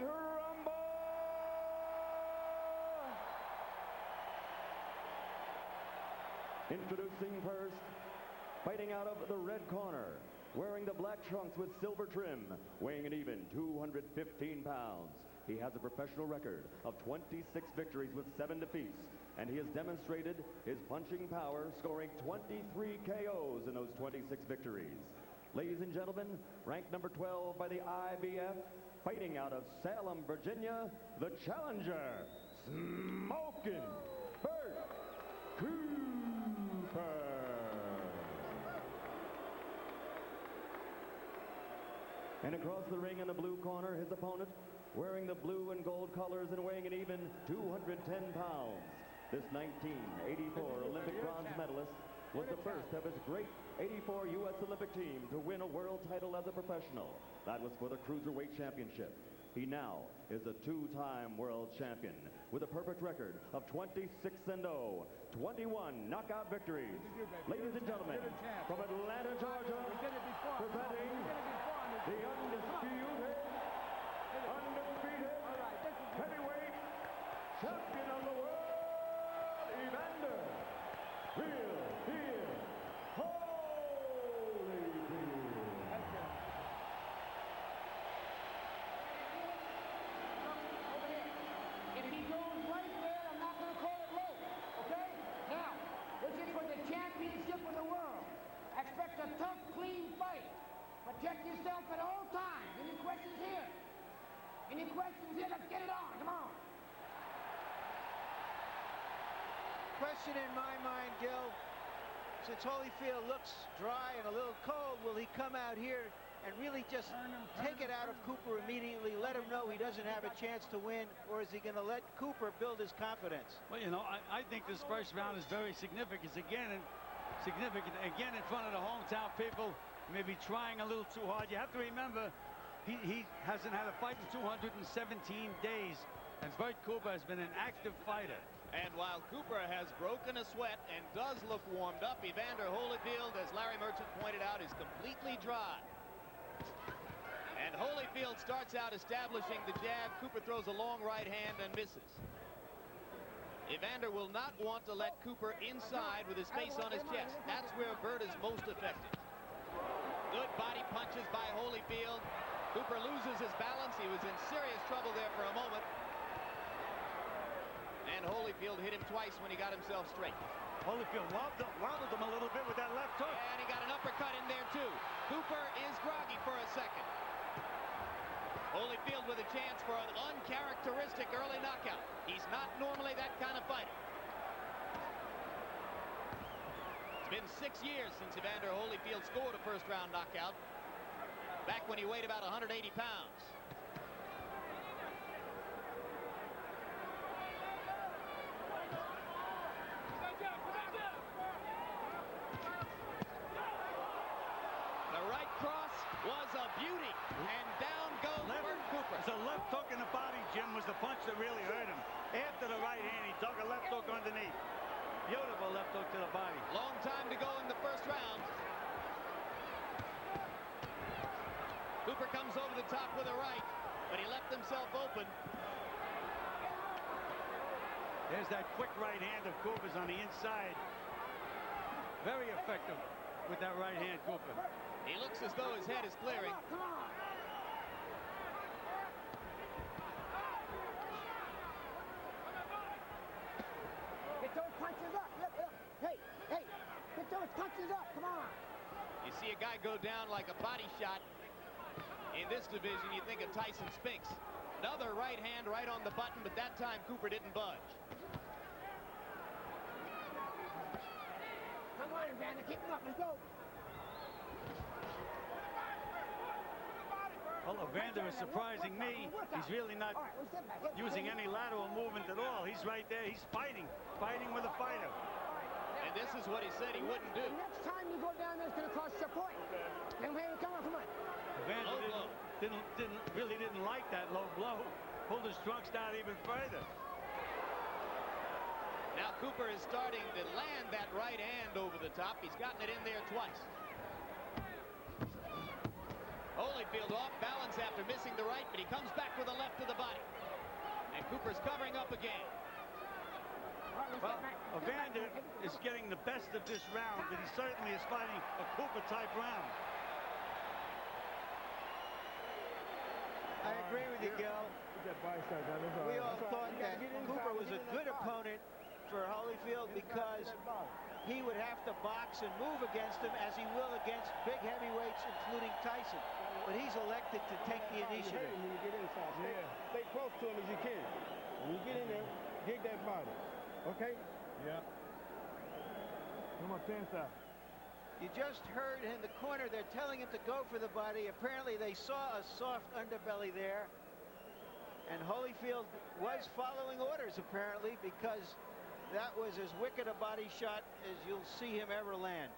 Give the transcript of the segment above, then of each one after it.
Rumble! Introducing first, fighting out of the red corner, wearing the black trunks with silver trim, weighing an even 215 pounds. He has a professional record of 26 victories with 7 defeats, and he has demonstrated his punching power, scoring 23 KOs in those 26 victories. Ladies and gentlemen, ranked number 12 by the IBF, fighting out of Salem, Virginia, the challenger, Smokin' Bert Cooper. And across the ring in the blue corner, his opponent, wearing the blue and gold colors and weighing an even 210 pounds. This 1984 Olympic bronze medalist was the first of his great 84 U.S. Olympic team to win a world title as a professional. That was for the Cruiserweight Championship. He now is a 2-time world champion with a perfect record of 26-0, 21 knockout victories. Ladies and gentlemen, from Atlanta, Georgia, presenting the undisputed heavyweight champion of the world, Evander Holyfield. If he goes right there, I'm not going to call it low, okay? Now, this is for the championship of the world. Expect a tough, clean fight. Protect yourself at all times. Any questions here? Any questions here? Let's get it on. Come on. Question in my mind, Gil. Since Holyfield looks dry and a little cold, will he come out here and really just take it out of Cooper immediately, let him know he doesn't have a chance to win, or is he going to let Cooper build his confidence? Well, you know, I think this first round is very significant again in front of the hometown people. Maybe trying a little too hard. You have to remember, he hasn't had a fight in 217 days, and Bert Cooper has been an active fighter. And while Cooper has broken a sweat and does look warmed up, Evander Holyfield, as Larry Merchant pointed out, is completely dry. And Holyfield starts out establishing the jab. Cooper throws a long right hand and misses. Evander will not want to let Cooper inside with his face on his chest. That's where Bert is most effective. Good body punches by Holyfield. Cooper loses his balance. He was in serious trouble there for a moment. And Holyfield hit him twice when he got himself straight. Holyfield wobbled him a little bit with that left hook. And he got an uppercut in there too. Cooper is groggy for a second. Holyfield with a chance for an uncharacteristic early knockout. He's not normally that kind of fighter. It's been 6 years since Evander Holyfield scored a first-round knockout, back when he weighed about 180 pounds. The right cross was a beauty, and down goes Bert Cooper. It's a left hook in the body, Jim, was the punch that really hurt him. After the right hand, he took a left hook underneath. Beautiful left hook to the body. Long time to go in the first round. Cooper comes over the top with a right, but he left himself open. There's that quick right hand of Cooper's on the inside. Very effective with that right hand, Cooper. He looks as though his head is clearing. Come on. Get those punches up. Look. Hey. Get those punches up. Come on. You see a guy go down like a body shot. In this division, you think of Tyson Spinks. Another right hand right on the button, but that time Cooper didn't budge. Come on, Evander. Keep him up. Let's go. Well, Evander is surprising me. He's really not using any lateral movement at all. He's right there. He's fighting with a fighter. And this is what he said he wouldn't do. Next time you go down there, it's going to cost you a point. Okay. Come on. Evander really didn't like that low blow. Pulled his trunks down even further. Now Cooper is starting to land that right hand over the top. He's gotten it in there twice. Holyfield off balance after missing the right, but he comes back with a left to the Cooper's covering up again. Well, Evander is getting the best of this round, but he certainly is fighting a Cooper-type round. I agree with you, Gil. We all thought that Cooper was a good opponent for Holyfield because he would have to box and move against him as he will against big heavyweights, including Tyson. But he's elected to take the initiative. When you get inside, stay close to him as you can. When you get in there, dig that body. Okay? Yeah. Come on, 10 side. You just heard in the corner, they're telling him to go for the body. Apparently, they saw a soft underbelly there. And Holyfield was following orders, apparently, because that was as wicked a body shot as you'll see him ever land.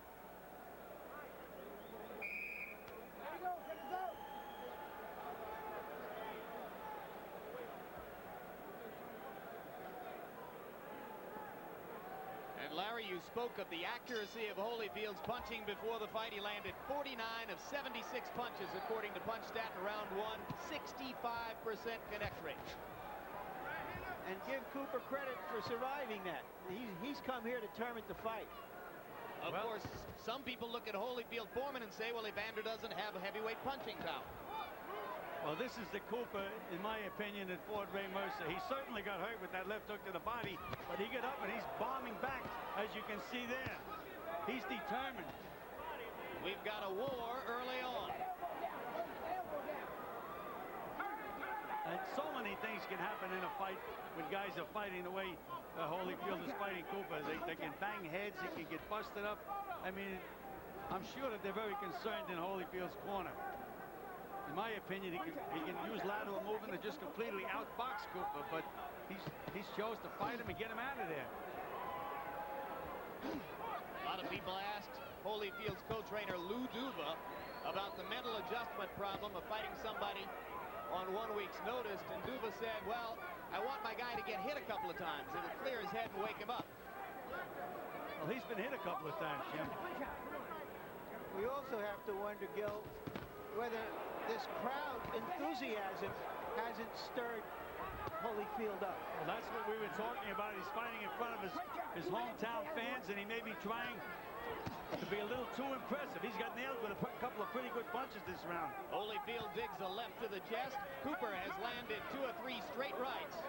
And Larry, you spoke of the accuracy of Holyfield's punching before the fight. He landed 49 of 76 punches, according to PunchStat in round one, 65% connect rate. And give Cooper credit for surviving that. He's come here determined to fight. Of course, some people look at Holyfield Foreman and say, well, Evander doesn't have a heavyweight punching power. Well, this is the Cooper, in my opinion, that fought Ray Mercer. He certainly got hurt with that left hook to the body, but he got up and he's bombing back, as you can see there. He's determined. We've got a war early on. And so many things can happen in a fight when guys are fighting the way Holyfield is fighting Cooper. They can bang heads, he can get busted up. I mean, I'm sure that they're very concerned in Holyfield's corner. In my opinion, he can use lateral movement to just completely outbox Cooper, but he's chose to fight him and get him out of there. A lot of people asked Holyfield's co-trainer Lou Duva about the mental adjustment problem of fighting somebody on 1 week's notice, and Duva said, well, I want my guy to get hit a couple of times. It'll clear his head and wake him up. Well, he's been hit a couple of times, Jim. We also have to wonder, Gil, whether this crowd enthusiasm hasn't stirred Holyfield up. Well, that's what we were talking about. He's fighting in front of his hometown fans, and he may be trying to be a little too impressive. He's got nailed with a couple of pretty good punches this round. Holyfield digs a left to the chest. Cooper has landed 2 or 3 straight rights.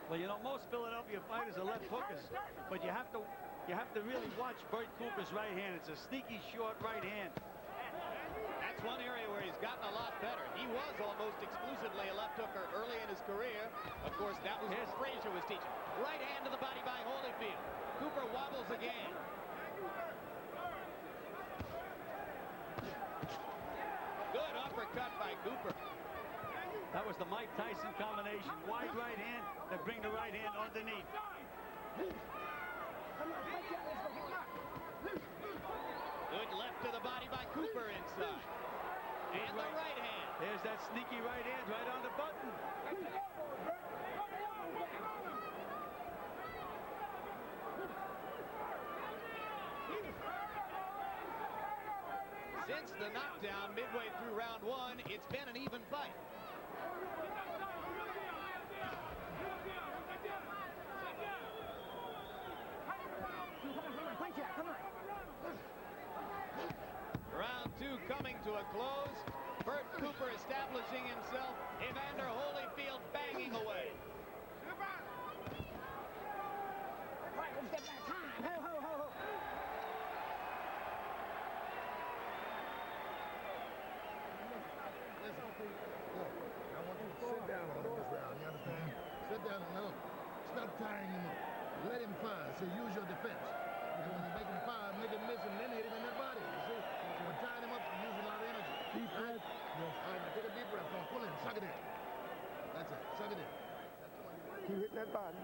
Well, you know, most Philadelphia fighters are left hookers, but you have to really watch Bert Cooper's right hand. It's a sneaky short right hand. That's one area where he's gotten a lot better. He was almost exclusively a left hooker early in his career. Of course, that was what Frazier was teaching. Right hand to the body by Holyfield. Cooper wobbles again. Good uppercut by Cooper. That was the Mike Tyson combination. Wide right hand that bring the right hand underneath. Good left to the body by Cooper inside. And the right hand. There's that sneaky right hand right on the button. Since the knockdown midway through round one, it's been an even fight. Round two coming to a close. Bert Cooper establishing himself. Evander Holyfield banging away. Sit down on him this round, you understand? Sit down and let him. Stop tiring him up. Let him fire, so use your defense. And when you make him fire, make him miss and then hit him in that body, you see? So we're tying him up and using a lot of energy. Deep breath. Yes. All right, now take a deep breath. Come on, pull in. Suck it in. That's it. Suck it in. Keep hitting that body.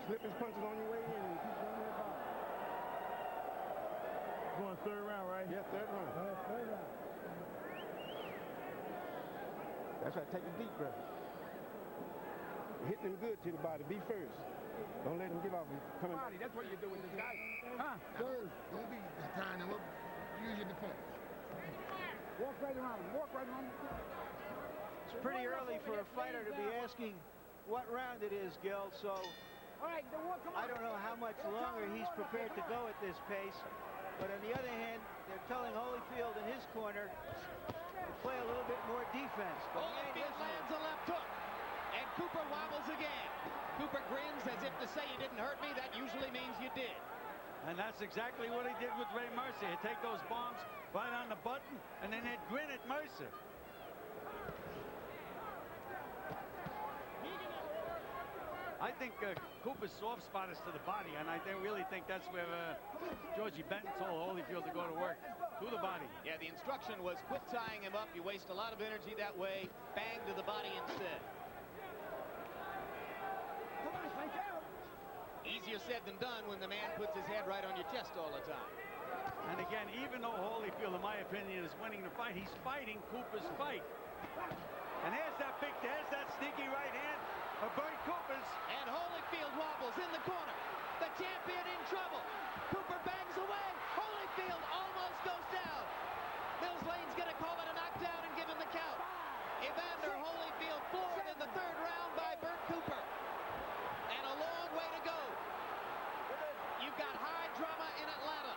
Slip his punches on your way in and keep hitting that body. Going third round, right? Yeah, third round. Third round. That's right, take a deep breath. Hitting him good to the body. Be first. Don't let him get off. Coming body. That's what you do with this guy. Huh? Don't be tying him up. Use your defense. Walk right around him. Walk right around him. It's pretty early for a fighter to be asking what round it is, Gil, so All right, then walk him I up. don't know how much longer he's prepared to go at this pace. But on the other hand, they're telling Holyfield in his corner to play a little bit more defense. But he ain't Holyfield listening. lands a left hook, and Cooper wobbles again. Cooper grins as if to say, you didn't hurt me. That usually means you did. And that's exactly what he did with Ray Mercer. He'd take those bombs right on the button, and then he'd grin at Mercer. I think Cooper's soft spot is to the body, and I really think that's where Georgie Benton told Holyfield to go to work, to the body. Yeah, the instruction was quit tying him up. You waste a lot of energy that way. Bang to the body instead. Come on, straight down. Easier said than done when the man puts his head right on your chest all the time. And again, even though Holyfield, in my opinion, is winning the fight, he's fighting Cooper's fight. And there's that sneaky right hand of Bert Cooper's. And Holyfield wobbles in the corner. The champion in trouble. Cooper bangs away. Holyfield almost goes down. Mills Lane's going to call it a knockdown and give him the count. Evander Holyfield floored in the third round by Bert Cooper. And a long way to go. You've got high drama in Atlanta.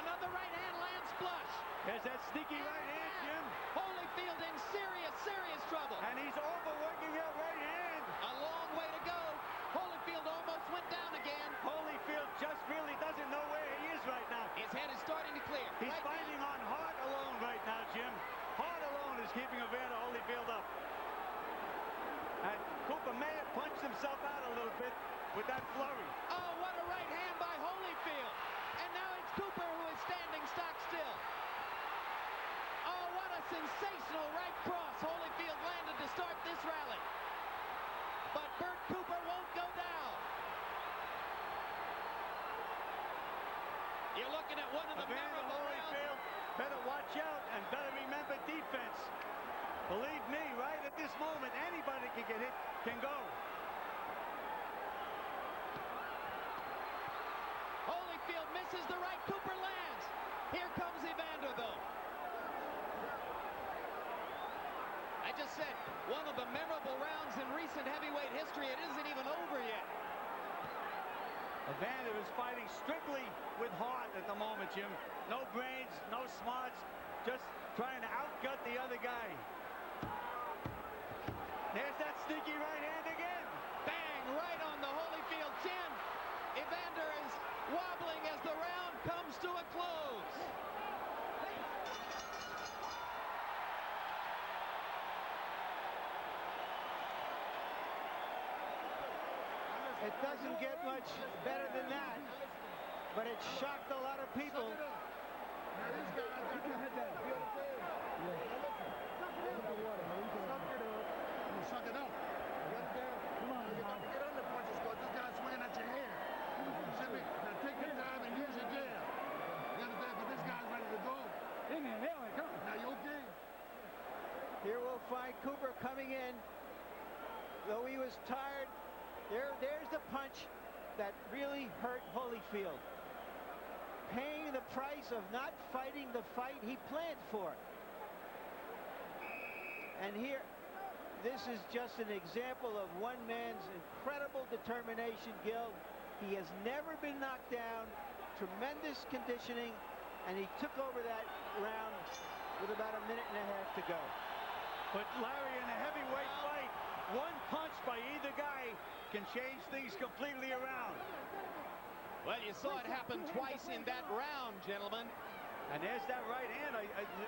Another right hand lands flush. There's that sneaky right hand, Jim. Holyfield in serious, serious trouble. And he's overworking that right hand. A long way to go. Holyfield almost went down again. Holyfield just really doesn't know where he is right now. His head is starting to clear. He's Right fighting on heart alone right now, Jim. Heart alone is keeping Evander Holyfield up. And Cooper may have punched himself out a little bit with that flurry. Oh, what a right hand by Holyfield. And now it's Cooper who is standing stock still. Oh, what a sensational right cross Holyfield landed to start this rally. But Bert Cooper won't go down. You're looking at one of the Evander memorable rounds. Holyfield better watch out and better remember defense. Believe me, right at this moment, anybody can get hit, can go. Holyfield misses the right. Cooper lands. Here comes Evander, though. I just said, one of the memorable rounds in recent heavyweight history. It isn't even over yet. Evander is fighting strictly with heart at the moment, Jim. No brains, no smarts, just trying to outgut the other guy. There's that sneaky right hand again. Bang, right on the Holyfield chin. Evander is wobbling as the round comes to a close. It doesn't get much better than that, but it shocked a lot of people. Now these guys got to hit that. You understand? Suck it up. You understand? Come on, you got to get under punches because this guy's swinging at your head. You see me? Now take your time and use your jab. You understand? But this guy's ready to go. Now you okay? Here we'll find Cooper coming in. Though he was tired, there's the punch that really hurt Holyfield. Paying the price of not fighting the fight he planned for. And here, this is just an example of one man's incredible determination, Gil. He has never been knocked down, tremendous conditioning, and he took over that round with about a minute and a half to go. But Larry, in a heavyweight fight, one punch by either guy can change things completely around. Well, you saw it happen twice in that round, gentlemen. And there's that right hand.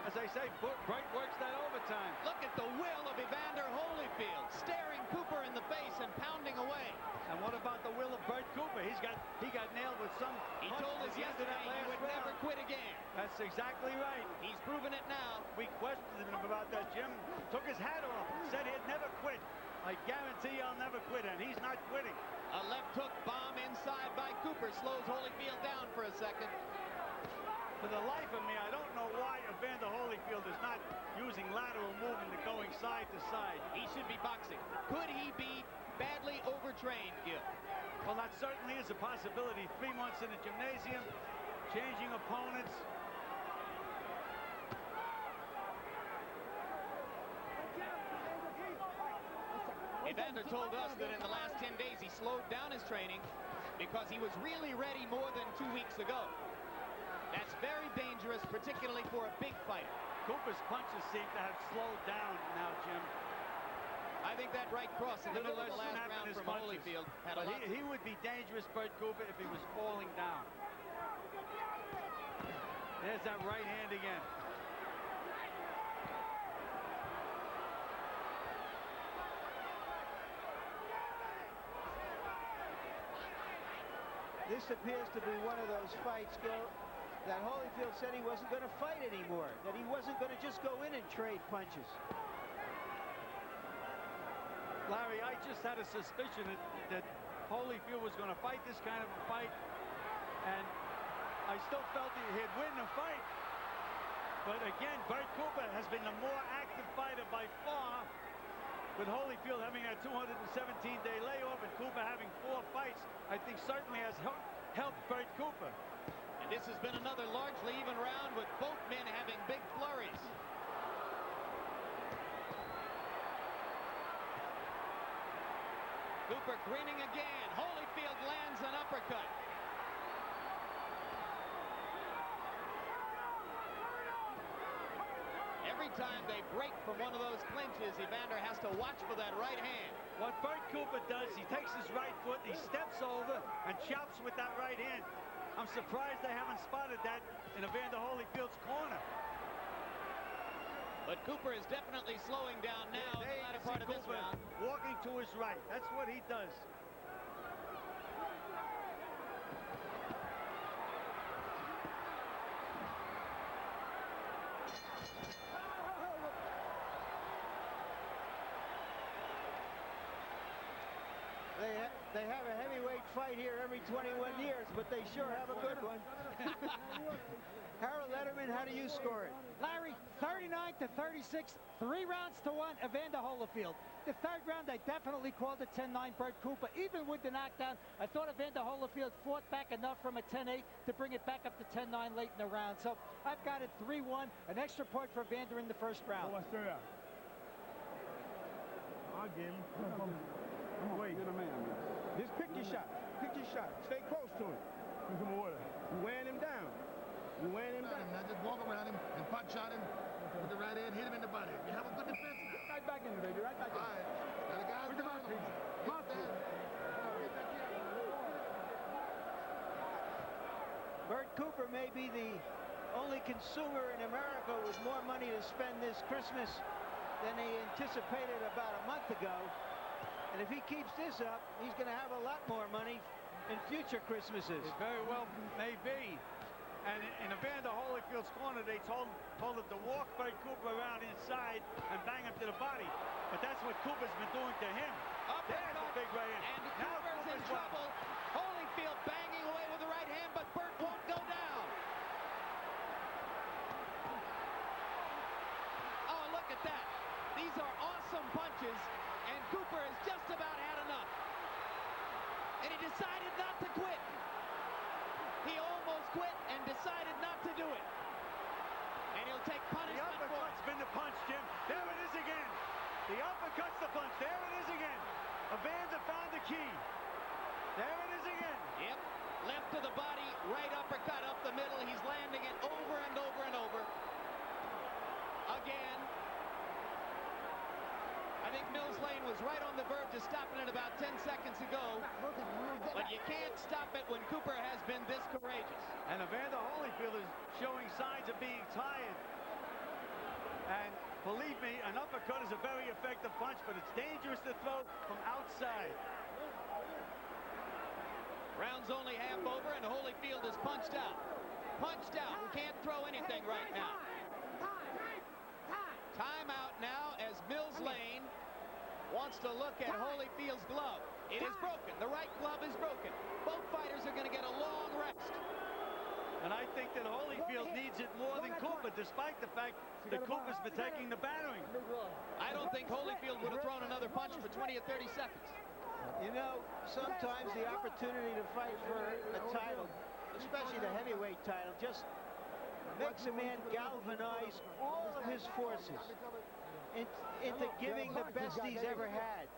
As I say, Bright works that overtime. Look at the will of Evander Holyfield, staring Cooper in the face and pounding away. And what about the will of Bert Cooper? He got nailed with some. He punch told at us the end of yesterday that he last would round. never quit again. That's exactly right. He's proven it now. We questioned him about that, Jim. Took his hat off. Said he'd never quit. I guarantee I'll never quit, and he's not quitting. A left hook bomb inside by Cooper slows Holyfield down for a second. For the life of me, I don't know why Evander Holyfield is not using lateral movement and going side to side. He should be boxing. Could he be badly overtrained, Gil? certainly is a possibility. 3 months in the gymnasium, changing opponents. Evander told us that in the last 10 days he slowed down his training because he was really ready more than 2 weeks ago. That's very dangerous, particularly for a big fighter. Cooper's punches seem to have slowed down now, Jim. I think that right cross in the middle of the last round from Holyfield had a lot. He would be dangerous, Bert Cooper, if he was falling down. There's that right hand again. This appears to be one of those fights, Gil, that Holyfield said he wasn't going to fight anymore, that he wasn't going to just go in and trade punches. Larry, I just had a suspicion that Holyfield was going to fight this kind of a fight, and I still felt he'd win the fight. But again, Bert Cooper has been the more active fighter by far, with Holyfield having that 217-day layoff and Cooper having 4 fights. I think certainly has helped Bert Cooper. And this has been another largely even round with both men having big flurries. Cooper grinning again. Holyfield lands an uppercut. Every time they break from one of those clinches, Evander has to watch for that right hand. What Bert Cooper does, he takes his right foot, he steps over and chops with that right hand. I'm surprised they haven't spotted that in Evander Holyfield's corner. But Cooper is definitely slowing down now in the latter part of this round. Walking to his right. That's what he does. They have a heavyweight fight here every 21 years, but they sure have a good one. Harold Letterman, how do you score it? Larry, 39-36, 3 rounds to 1, Evander Holyfield. The third round, I definitely called it 10-9 Bert Cooper. Even with the knockdown, I thought Evander Holyfield fought back enough from a 10-8 to bring it back up to 10-9 late in the round. So I've got it 3-1, an extra point for Evander in the first round. I'll give him. Wait. You're the man. Just pick your shot. Pick your shot. Stay close to him. Drink some water. You're wearing him down. You're wearing him down. Now just walk around him and punch shot him with the right hand, hit him in the body. You have a good defense now. Right back in, baby. Right back in. All right. Now the guy's down. Bert Cooper may be the only consumer in America with more money to spend this Christmas than he anticipated about a month ago. And if he keeps this up, he's going to have a lot more money in future Christmases. It very well may be. And in Evander Holyfield's corner, they told him to walk Bert Cooper around inside and bang him to the body. But that's what Cooper's been doing to him. There's a big right hand. And Cooper's in trouble. Holyfield banging away with the right hand, but Bert won't go down. Oh, look at that. These are awesome punches, and Cooper has just about had enough. And he decided not to quit. He almost quit and decided not to do it. And he'll take punishment for it. The uppercut's been the punch, Jim. There it is again. The uppercut's the punch. There it is again. Evander found the key. There it is again. Yep. Left to the body, right uppercut up the middle. He's landing it over and over and over. Again. I think Mills Lane was right on the verge of stopping it about 10 seconds ago. But you can't stop it when Cooper has been this courageous. And Evander Holyfield is showing signs of being tired. And believe me, an uppercut is a very effective punch, but it's dangerous to throw from outside. Round's only half over, and Holyfield is punched out. Punched out. Can't throw anything right now. Timeout now as Mills Lane wants to look at Holyfield's glove. It is broken. The right glove is broken. Both fighters are going to get a long rest. And I think that Holyfield needs it more than Cooper, despite the fact that Cooper's been taking the battering. I don't think Holyfield would have thrown another punch for 20 or 30 seconds. You know, sometimes the opportunity to fight for a title, especially the heavyweight title, just makes a man galvanize all of his forces into giving the best he's ever had.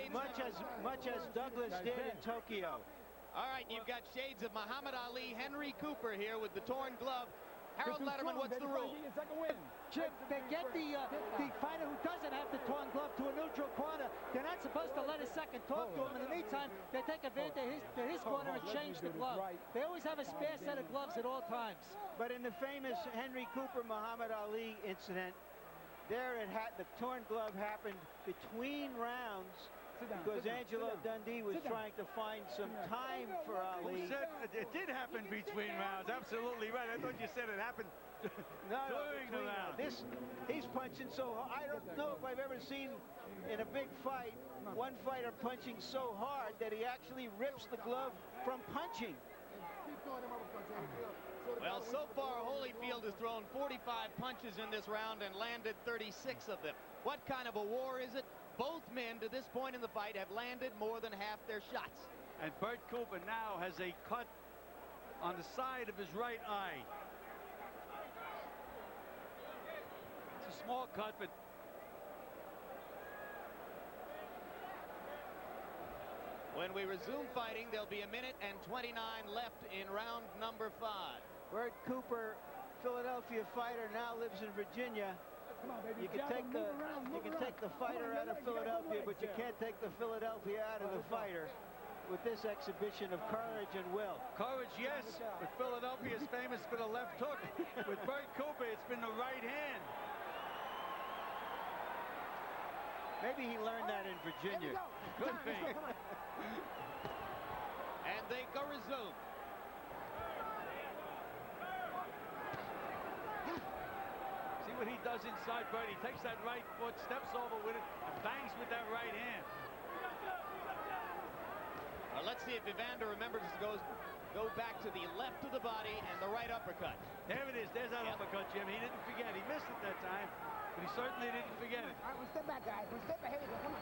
Much as Douglas did in Tokyo. All right, you've got shades of Muhammad Ali, Henry Cooper here with the torn glove. Harold Letterman, what's the rule? Jim, they get the fighter who doesn't have the torn glove to a neutral corner. They're not supposed to let a second talk to him. In the meantime, they take advantage of his corner and change the glove. They always have a spare set of gloves at all times. But in the famous Henry Cooper Muhammad Ali incident, the torn glove happened between rounds because Angelo Dundee was trying to find some time for Ali. Who said it did happen between rounds? Absolutely right. I thought you said it happened during the round. He's punching so hard. I don't know if I've ever seen in a big fight one fighter punching so hard that he actually rips the glove from punching. Well, so far, Holyfield has thrown 45 punches in this round and landed 36 of them. What kind of a war is it? Both men, to this point in the fight, have landed more than half their shots. And Bert Cooper now has a cut on the side of his right eye. It's a small cut, but when we resume fighting, there'll be 1:29 left in round number 5. Bert Cooper, Philadelphia fighter, now lives in Virginia. You can take the fighter out of Philadelphia, but you can't take the Philadelphia out of the fighter with this exhibition of courage and will. Courage, yes, but Philadelphia is famous for the left hook. With Bert Cooper, it's been the right hand. Maybe he learned that in Virginia. Could be. And they go resume. See what he does inside Bert. He takes that right foot, steps over with it, and bangs with that right hand. Let's see if Evander remembers to go back to the left of the body and the right uppercut. There it is. There's that uppercut, Jim. He didn't forget. He missed it that time, but he certainly didn't forget it. All right, one step back, guys. One step ahead. Come on.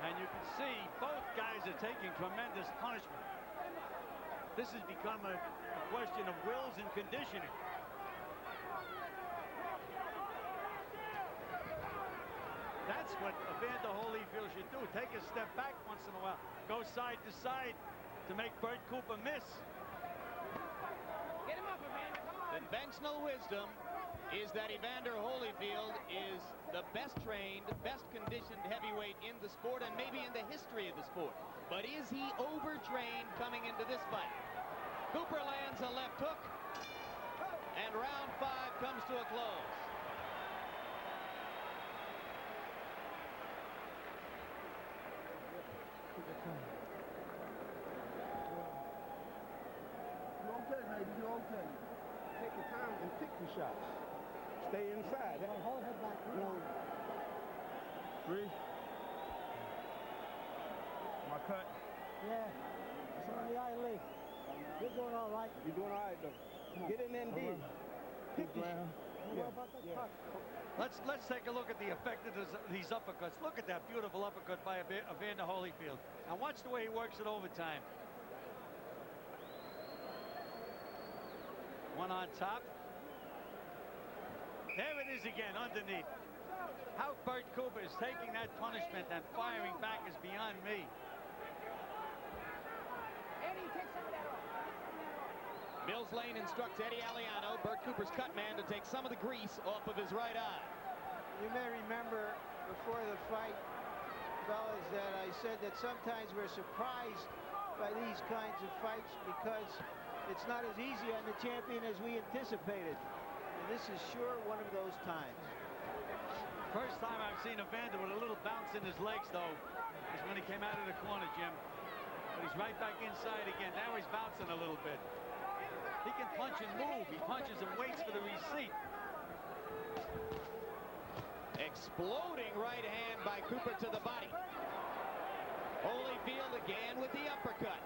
And you can see both guys are taking tremendous punishment. This has become a question of wills and conditioning. That's what Evander Holyfield should do. Take a step back once in a while. Go side to side to make Bert Cooper miss. Get him up, Evander. Come on. Conventional wisdom is that Evander Holyfield is the best trained, best conditioned heavyweight in the sport and maybe in the history of the sport. But is he overtrained coming into this fight? Cooper lands a left hook, and round 5 comes to a close. You're okay, baby. You're okay. Take your time and pick your shots. Stay inside. Hold her back. Three. My cut. Yeah. It's on the eye, Lee. You're doing all right. You're doing all right, though. Get in there and dig. Pick your shot. Let's take a look at the effect of these uppercuts. Look at that beautiful uppercut by Evander Holyfield. And watch the way he works it overtime. One on top. There it is again, underneath. How Bert Cooper is taking that punishment and firing back is beyond me. Eddie, take some of that off. Mills Lane instructs Eddie Aliano, Bert Cooper's cut man, to take some of the grease off of his right eye. You may remember before the fight, fellas, that I said that sometimes we're surprised by these kinds of fights because it's not as easy on the champion as we anticipated. And this is sure one of those times. First time I've seen Evander with a little bounce in his legs, though, is when he came out of the corner, Jim. But he's right back inside again. Now he's bouncing a little bit. He can punch and move. He punches and waits for the receipt. exploding right hand by Cooper to the body. Holyfield again with the uppercut.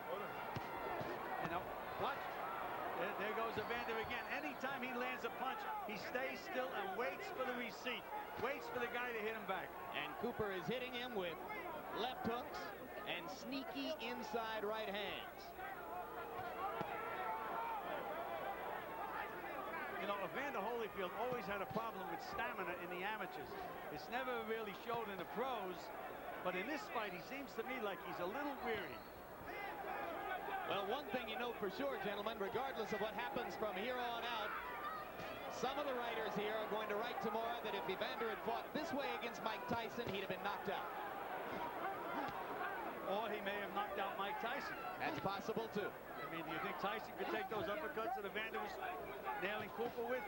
You know, watch. There goes Evander again. Anytime he lands a punch, he stays still and waits for the receipt. Waits for the guy to hit him back. And Cooper is hitting him with left hooks and sneaky inside right hands. You know, Evander Holyfield always had a problem with stamina in the amateurs. It's never really showed in the pros, but in this fight, he seems to me like he's a little weary. Well, one thing you know for sure, gentlemen, regardless of what happens from here on out, some of the writers here are going to write tomorrow that if Evander had fought this way against Mike Tyson, he'd have been knocked out. Or he may have knocked out Mike Tyson. That's possible, too. I mean, do you think Tyson could take those uppercuts that Evander was nailing Cooper with?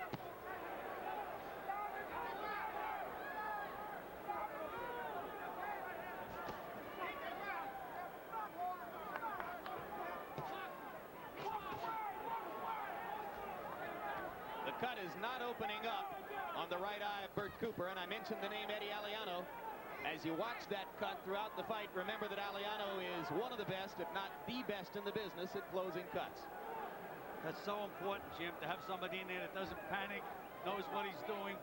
The cut is not opening up on the right eye of Bert Cooper, and I mentioned the name Eddie Aliano. As you watch that cut throughout the fight, remember that Aliano is one of the best, if not the best in the business at closing cuts. That's so important, Jim, to have somebody in there that doesn't panic, knows what he's doing,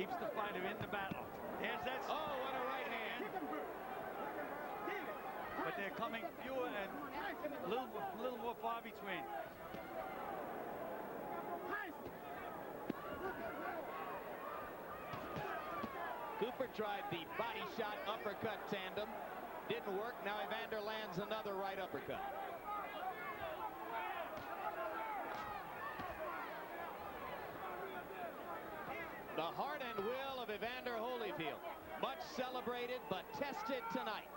keeps the fighter in the battle. There's that. Oh, what a right hand. But they're coming fewer and a little more far between. Cooper tried the body shot uppercut tandem. Didn't work. Now Evander lands another right uppercut. The heart and will of Evander Holyfield. Much celebrated, but tested tonight.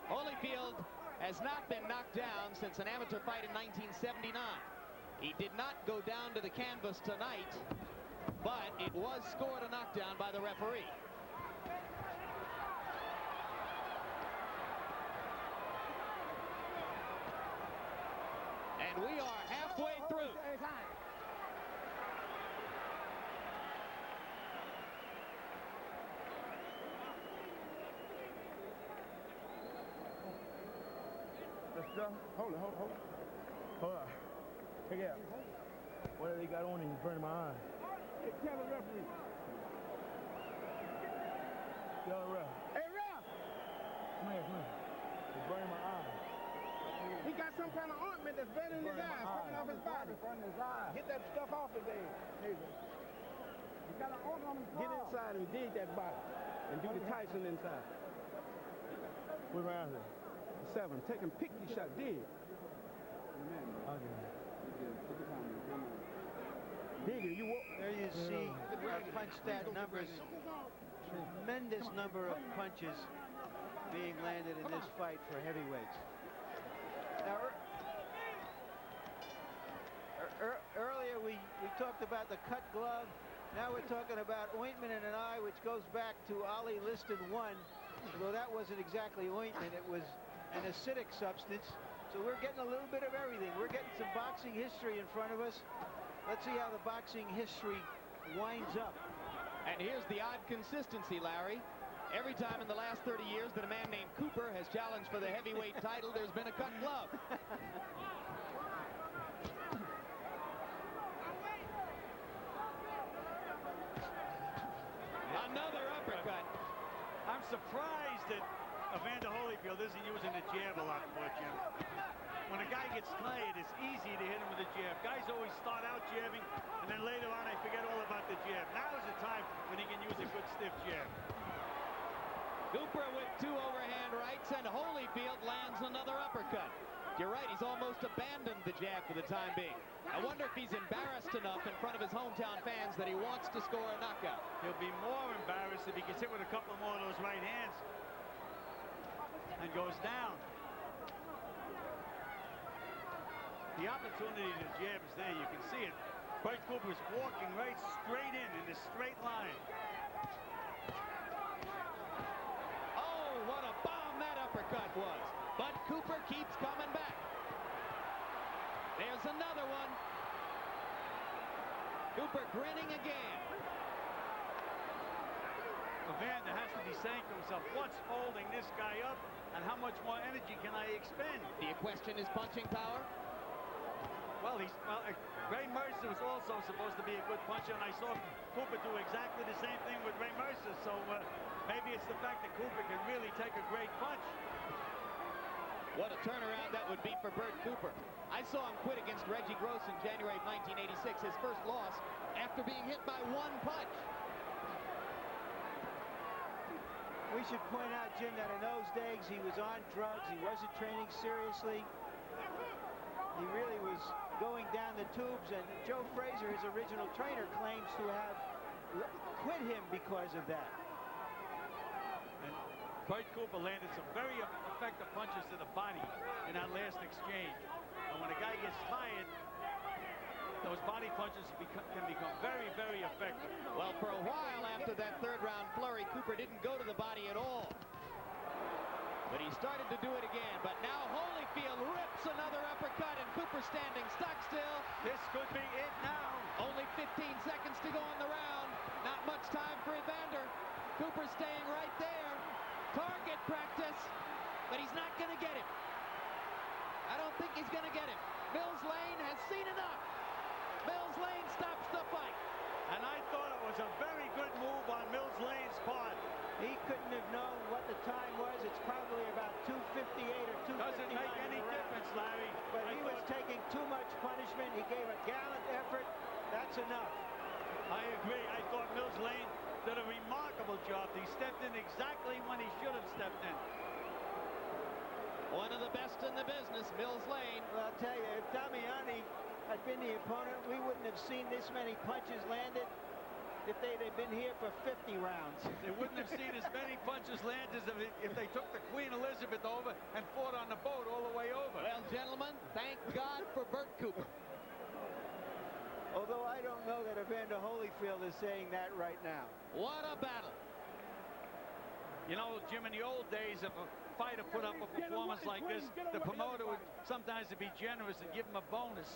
Holyfield has not been knocked down since an amateur fight in 1979. He did not go down to the canvas tonight, but it was scored a knockdown by the referee. And we are halfway through. Let's go. Hold on. Check it out. What they got on him? He's burning my eyes. Hey, tell the referee. Tell the ref. Hey, ref! Come here. He's burning my eyes. He got some kind of ointment that's burning his eyes, coming off his body. Get that stuff off his head. There you go. He got an ointment on his body. Get inside and dig that body. And do the Tyson inside. We're around here. 7. Take and pick your shot. Dig. Digger, you walk. There you see our punch stat numbers. Tremendous number of punches being landed in this fight for heavyweights. Now, earlier we talked about the cut glove. Now we're talking about ointment in an eye, which goes back to Ali Liston 1. Although that wasn't exactly ointment, it was an acidic substance. So we're getting a little bit of everything. We're getting some boxing history in front of us. Let's see how the boxing history winds up. And here's the odd consistency, Larry. Every time in the last 30 years that a man named Cooper has challenged for the heavyweight title, there's been a cut glove. Another uppercut. I'm surprised that Evander Holyfield isn't using the jab a lot more, Jim. When a guy gets tired, it's easy to hit him with a jab. Guys always start out jabbing, and then later on they forget all about the jab. Now is the time when he can use a good stiff jab. Cooper with 2 overhand rights, and Holyfield lands another uppercut. You're right, he's almost abandoned the jab for the time being. I wonder if he's embarrassed enough in front of his hometown fans that he wants to score a knockout. He'll be more embarrassed if he gets hit with a couple more of those right hands and goes down. The opportunity to jab is there. You can see it. Bert Cooper is walking right straight in this straight line. Oh, what a bomb that uppercut was. But Cooper keeps coming back. There's another one. Cooper grinning again. Evander has to be saying to himself, what's holding this guy up, and how much more energy can I expend? Do you question his punching power? Well, Ray Mercer was also supposed to be a good puncher, and I saw Cooper do exactly the same thing with Ray Mercer, so maybe it's the fact that Cooper can really take a great punch. What a turnaround that would be for Bert Cooper. I saw him quit against Reggie Gross in January of 1986, his first loss after being hit by one punch. We should point out, Jim, that in those days he was on drugs. He wasn't training seriously. He really was going down the tubes, and Joe Frazier, his original trainer, claims to have quit him because of that. And Bert Cooper landed some very effective punches to the body in that last exchange. And when a guy gets tired, those body punches can become very, very effective. Well, for a while after that third-round flurry, Cooper didn't go to the body at all. But he started to do it again. But now Holyfield rips another uppercut, and Cooper standing stock still. This could be it now. Only 15 seconds to go in the round. Not much time for Evander. Cooper staying right there. Target practice, but he's not going to get him. I don't think he's going to get him. Mills Lane has seen enough. Mills Lane stops the fight. And I thought it was a very good move on Mills Lane's part. He couldn't have known what the time was. It's probably about 2:58 or 2:59. Doesn't make any difference, Larry. But he was taking too much punishment. He gave a gallant effort. That's enough. I agree. I thought Mills Lane did a remarkable job. He stepped in exactly when he should have stepped in. One of the best in the business, Mills Lane. Well, I'll tell you, if Damiani had been the opponent, we wouldn't have seen this many punches landed if they'd have been here for 50 rounds. They wouldn't have seen as many punches landed if they took the Queen Elizabeth over and fought on the boat all the way over. Well, gentlemen, thank God for Bert Cooper. Although I don't know that Evander Holyfield is saying that right now. What a battle. You know, Jim, in the old days, if a fighter put up a performance like this, the promoter would sometimes be generous and give him a bonus.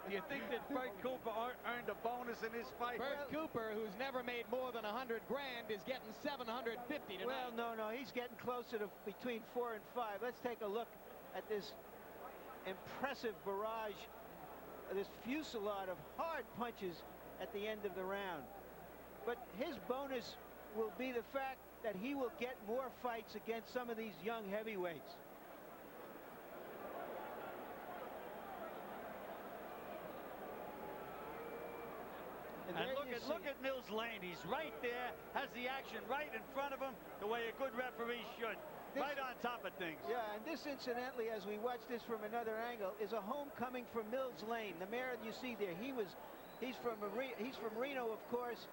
Do you think that Bert Cooper earned a bonus in this fight? Bert Cooper, who's never made more than $100 grand, is getting $750 tonight. Well, no, he's getting closer to between 4 and 5. Let's take a look at this impressive barrage, this fusillade of hard punches at the end of the round. But his bonus will be the fact that he will get more fights against some of these young heavyweights. And look at Mills Lane. He's right there, has the action right in front of him, the way a good referee should. Right on top of things. Yeah, and this, incidentally, as we watch this from another angle, is a homecoming for Mills Lane. The mayor you see there, he's from Reno, of course,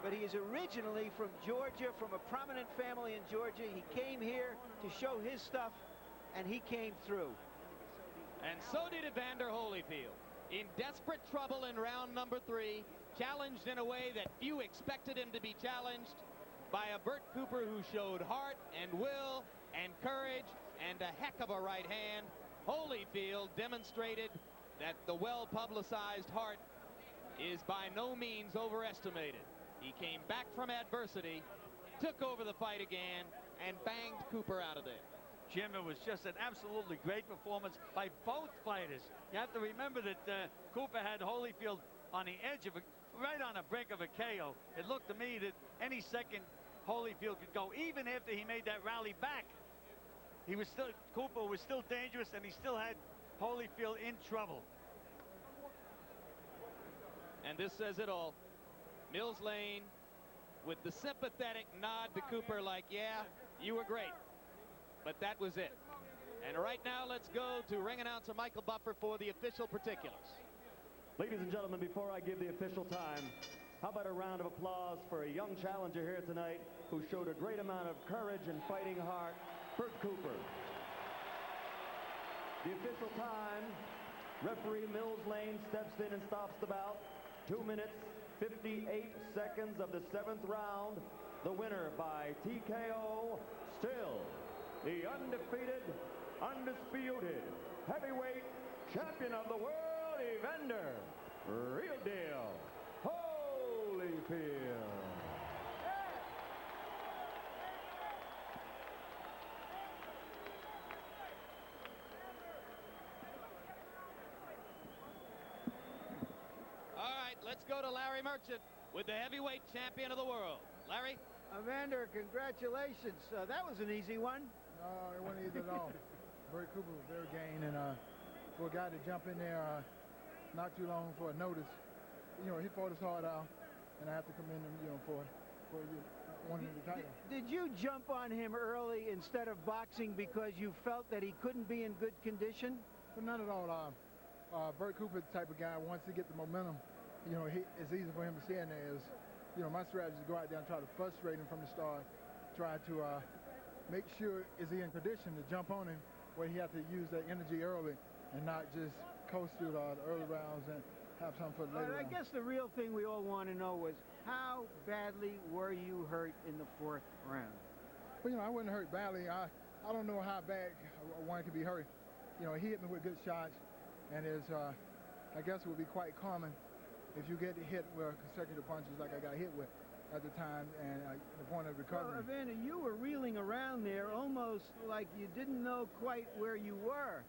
but he is originally from Georgia, from a prominent family in Georgia. He came here to show his stuff, and he came through. And so did Evander Holyfield. In desperate trouble in round number 3, challenged in a way that few expected him to be challenged by a Bert Cooper who showed heart and will and courage and a heck of a right hand. Holyfield demonstrated that the well-publicized heart is by no means overestimated. He came back from adversity, took over the fight again, and banged Cooper out of there. Jim, it was just an absolutely great performance by both fighters. You have to remember that Cooper had Holyfield on the edge of right on the brink of a KO. It looked to me that any second Holyfield could go, even after he made that rally back. Cooper was still dangerous, and he still had Holyfield in trouble. And this says it all. Mills Lane with the sympathetic nod to Cooper like, yeah, you were great. But that was it. And right now, let's go to ring announcer Michael Buffer for the official particulars. Ladies and gentlemen, before I give the official time, how about a round of applause for a young challenger here tonight who showed a great amount of courage and fighting heart, Bert Cooper. The official time, referee Mills Lane steps in and stops the bout. 2 minutes, 58 seconds of the 7th round. The winner by TKO, still the undefeated, undisputed heavyweight champion of the world, Evander, real deal, Holyfield. go to Larry Merchant with the heavyweight champion of the world. Larry? Evander, congratulations. That was an easy one. No, it wasn't easy at all. Bert Cooper was very game, and for a guy to jump in there not too long for a notice, he fought his heart out, and I have to commend him, for winning the title. Did you jump on him early instead of boxing because you felt that he couldn't be in good condition? But not at all. Bert Cooper, the type of guy, once he get the momentum, it's easy for him to stand there. My strategy is to go out there and try to frustrate him from the start, try to make sure is he in condition to jump on him, where he have to use that energy early and not just coast through the early rounds and have some for the later rounds. I guess the real thing we all want to know was, how badly were you hurt in the 4th round? Well, I wasn't hurt badly. I don't know how bad one could be hurt. He hit me with good shots, and I guess it would be quite common if you get hit with consecutive punches like I got hit with at the time, and the point of recovery. Well, Evander, you were reeling around there almost like you didn't know quite where you were.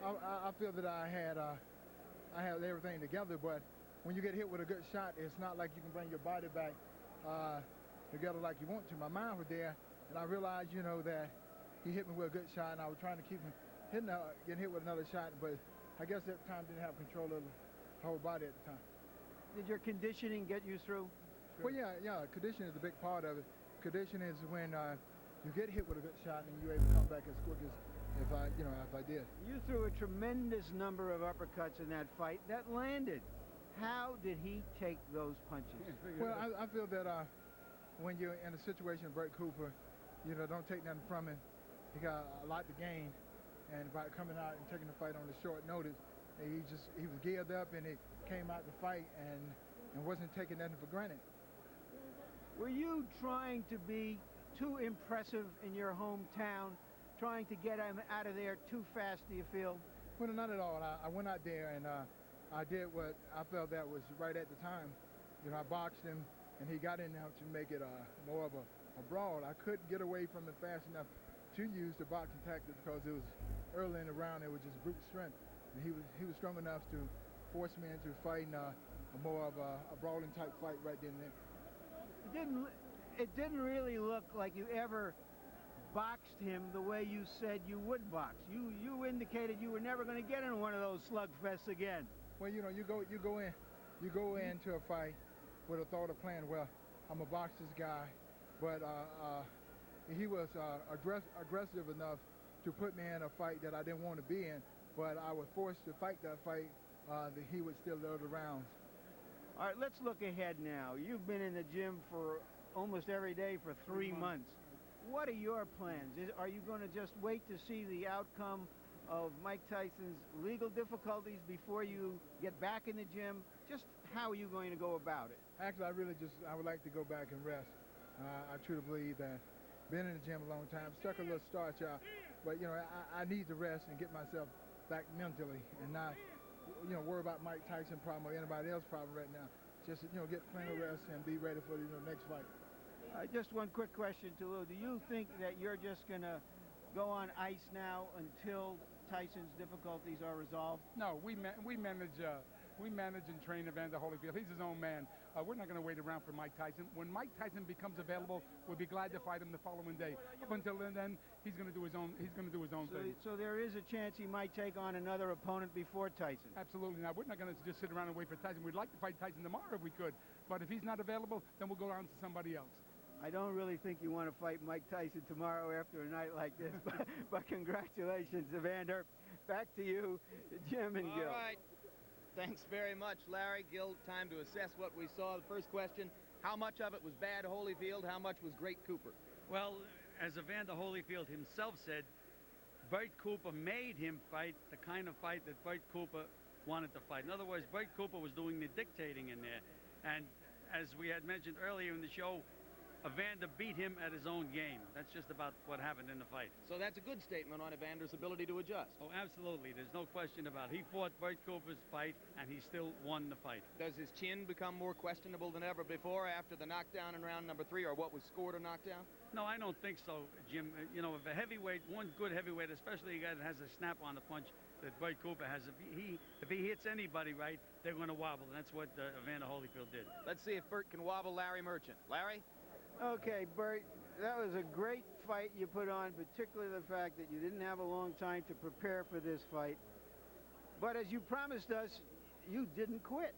I feel that I had everything together, but when you get hit with a good shot, it's not like you can bring your body back together like you want to. My mind was there, and I realized, that he hit me with a good shot, and I was trying to keep him getting hit with another shot, but I guess at the time didn't have control of the whole body at the time. Did your conditioning get you through? Well, yeah, conditioning is a big part of it. Condition is when you get hit with a good shot and you're able to come back as quick as if I did. You threw a tremendous number of uppercuts in that fight that landed. How did he take those punches? Well, I feel that when you're in a situation of Bert Cooper, don't take nothing from him. He got a lot to gain, and by coming out and taking the fight on the short notice, he was geared up and he came out to fight and wasn't taking nothing for granted. Were you trying to be too impressive in your hometown, trying to get him out of there too fast, do you feel? Well, not at all. I went out there and I did what I felt that was right at the time. I boxed him, and he got in there to make it more of a brawl. I couldn't get away from it fast enough to use the boxing tactic because it was early in the round. It was just brute strength, and he was strong enough to force me into fighting more of a brawling type fight right then and there. It didn't really look like you ever boxed him the way you said you would box. You indicated you were never going to get in one of those slugfests again. Well, you go into a fight with a thought of plan. Well, I'm a box this guy, but he was aggressive enough to put me in a fight that I didn't want to be in. But I was forced to fight that fight. That he would still go the rounds. All right, let's look ahead now. You've been in the gym for almost every day for 3 months. What are your plans? Are you going to just wait to see the outcome of Mike Tyson's legal difficulties before you get back in the gym? Just how are you going to go about it? Actually, I would like to go back and rest. I truly believe that been in the gym a long time, stuck a little starch out, but I need to rest and get myself back mentally and not worry about Mike Tyson problem or anybody else problem right now. Just get plenty of rest and be ready for the next fight. Just one quick question to Lou. Do you think that you're just going to go on ice now until Tyson's difficulties are resolved? No, we manage and train Evander Holyfield. He's his own man. We're not going to wait around for Mike Tyson. When Mike Tyson becomes available, we'll be glad to fight him the following day. Up until then, he's going to do his own. He's going to do his own thing. So there is a chance he might take on another opponent before Tyson. Absolutely. Now we're not going to just sit around and wait for Tyson. We'd like to fight Tyson tomorrow if we could, but if he's not available, then we'll go on to somebody else. I don't really think you want to fight Mike Tyson tomorrow after a night like this, but congratulations, Evander. Back to you, Jim and Gil. All right. Thanks very much, Larry. Gil, time to assess what we saw. The first question, how much of it was bad Holyfield? How much was great Cooper? Well, as Evander Holyfield himself said, Bert Cooper made him fight the kind of fight that Bert Cooper wanted to fight. In other words, Bert Cooper was doing the dictating in there. And as we had mentioned earlier in the show, Evander beat him at his own game. That's just about what happened in the fight. So that's a good statement on Evander's ability to adjust. Oh, absolutely. There's no question about it. He fought Bert Cooper's fight, and he still won the fight. Does his chin become more questionable than ever before after the knockdown in round number 3, or what was scored a knockdown? No, I don't think so, Jim. If a heavyweight, one good heavyweight, especially a guy that has a snap on the punch that Bert Cooper has, if if he hits anybody right, they're going to wobble. And that's what Evander Holyfield did. Let's see if Burt can wobble Larry Merchant. Larry? Okay, Burt, that was a great fight you put on, particularly the fact that you didn't have a long time to prepare for this fight. But as you promised us, you didn't quit.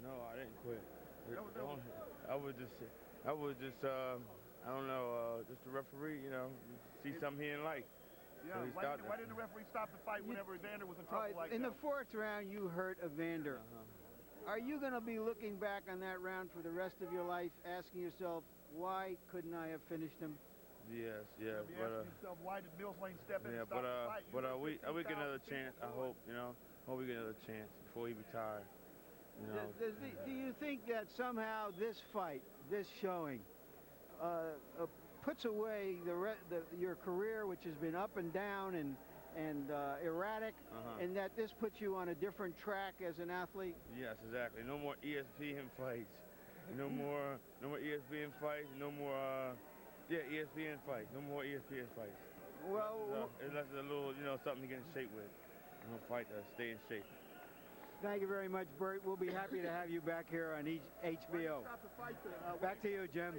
No, I didn't quit. I was just, I don't know, just a referee, you know, see something he didn't like. Yeah, So why didn't the referee stop the fight whenever Evander was in trouble like that? In the fourth round, you hurt Evander. Are you going to be looking back on that round for the rest of your life, asking yourself, why couldn't I have finished him? Yes. You'll be asking yourself, why did Mills Lane step in and stop the fight? We get another chance. I hope, you know. Hope we get another chance before he retires. You know. Do you think that somehow this fight, this showing, puts away your career, which has been up and down and erratic, and that this puts you on a different track as an athlete? Yes, exactly. No more ESPN fights. No more ESPN fights. No more ESPN fights. No more ESPN fights. Well, it's a little, you know, something to get in shape with. You know, fight to stay in shape. Thank you very much, Burt. We'll be happy to have you back here on HBO. Back to you, Jim.